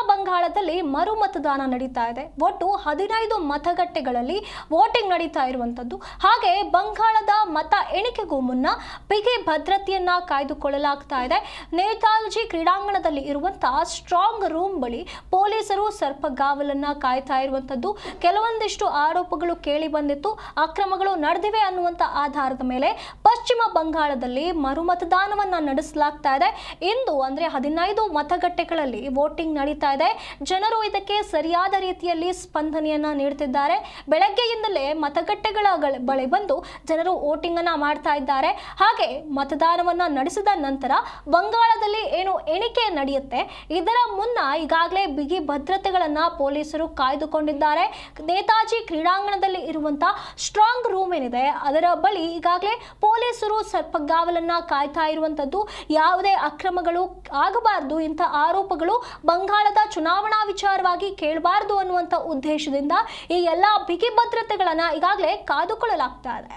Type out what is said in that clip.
ಬಂಗಾಳದಲ್ಲಿ ಮರು ಮತದಾನ ನಡೀತಾ ಇದೆ. ಒಟ್ಟು 15 ಮತಗಟ್ಟೆಗಳಲ್ಲಿ ವೋಟಿಂಗ್ ನಡೀತಾ ಇರುವಂತದ್ದು. ಹಾಗೆ ಬಂಗಾಳದ ಮತ ಎಣಿಕೆಗೂ ಮುನ್ನ ಬಿಗಿ ಭದ್ರತೆಯನ್ನ ಕಾಯ್ದುಕೊಳ್ಳಲಾಗ್ತಾ ಇದೆ. ನೇತಾಜಿ ಕ್ರೀಡಾಂಗಣದಲ್ಲಿ ಇರುವಂತಹ ಸ್ಟ್ರಾಂಗ್ ರೂಮ್ ಬಳಿ ಪೊಲೀಸರು ಸರ್ಪಗಾವಲನ್ನ ಕಾಯ್ತಾ ಇರುವಂತದ್ದು. ಕೆಲವೊಂದಿಷ್ಟು ಆರೋಪಗಳು ಕೇಳಿ ಬಂದಿತ್ತು, ಅಕ್ರಮಗಳು ನಡೆದಿವೆ ಅನ್ನುವಂತ ಆಧಾರದ ಮೇಲೆ ಪಶ್ಚಿಮ ಬಂಗಾಳದಲ್ಲಿ ಮರು ಮತದಾನವನ್ನ ನಡೆಸಲಾಗ್ತಾ ಇದೆ. ಇಂದು ಅಂದ್ರೆ 15 ಮತಗಟ್ಟೆಗಳಲ್ಲಿ ವೋಟಿಂಗ್ ನಡೀತಾ ಇದೆ. ಜನರು ಇದಕ್ಕೆ ಸರಿಯಾದ ರೀತಿಯಲ್ಲಿ ಸ್ಪಂದನೆಯನ್ನ ನೀಡುತ್ತಿದ್ದಾರೆ. ಬೆಳಗ್ಗೆಯಿಂದಲೇ ಮತಗಟ್ಟೆಗಳ ಬಳಿ ಬಂದು ಜನರು ವೋಟಿಂಗ್ ಅನ್ನ ಮಾಡ್ತಾ ಇದ್ದಾರೆ. ಹಾಗೆ ಮತದಾನವನ್ನ ನಡೆಸಿದ ನಂತರ ಬಂಗಾಳದಲ್ಲಿ ಏನು ಎಣಿಕೆ ನಡೆಯುತ್ತೆ, ಇದರ ಮುನ್ನ ಈಗಾಗಲೇ ಬಿಗಿ ಭದ್ರತೆಗಳನ್ನ ಪೊಲೀಸರು ಕಾಯ್ದುಕೊಂಡಿದ್ದಾರೆ. ನೇತಾಜಿ ಕ್ರೀಡಾಂಗಣದಲ್ಲಿ ಇರುವಂತಹ ಸ್ಟ್ರಾಂಗ್ ರೂಮ್ ಏನಿದೆ ಅದರ ಬಳಿ ಈಗಾಗಲೇ ಪೊಲೀಸರು ಸರ್ಪಗಾವಲನ್ನ ಕಾಯ್ತಾ ಇರುವಂತದ್ದು. ಯಾವುದೇ ಅಕ್ರಮಗಳು ಆಗಬಾರದು, ಇಂಥ ಆರೋಪಗಳು ಬಂಗಾಳದ ಚುನಾವಣಾ ವಿಚಾರವಾಗಿ ಕೇಳಬಾರದು ಅನ್ನುವಂಥ ಉದ್ದೇಶದಿಂದ ಈ ಎಲ್ಲ ಬಿಗಿ ಭದ್ರತೆಗಳನ್ನ ಈಗಾಗಲೇ ಕಾದುಕೊಳ್ಳಲಾಗ್ತಾ ಇದೆ.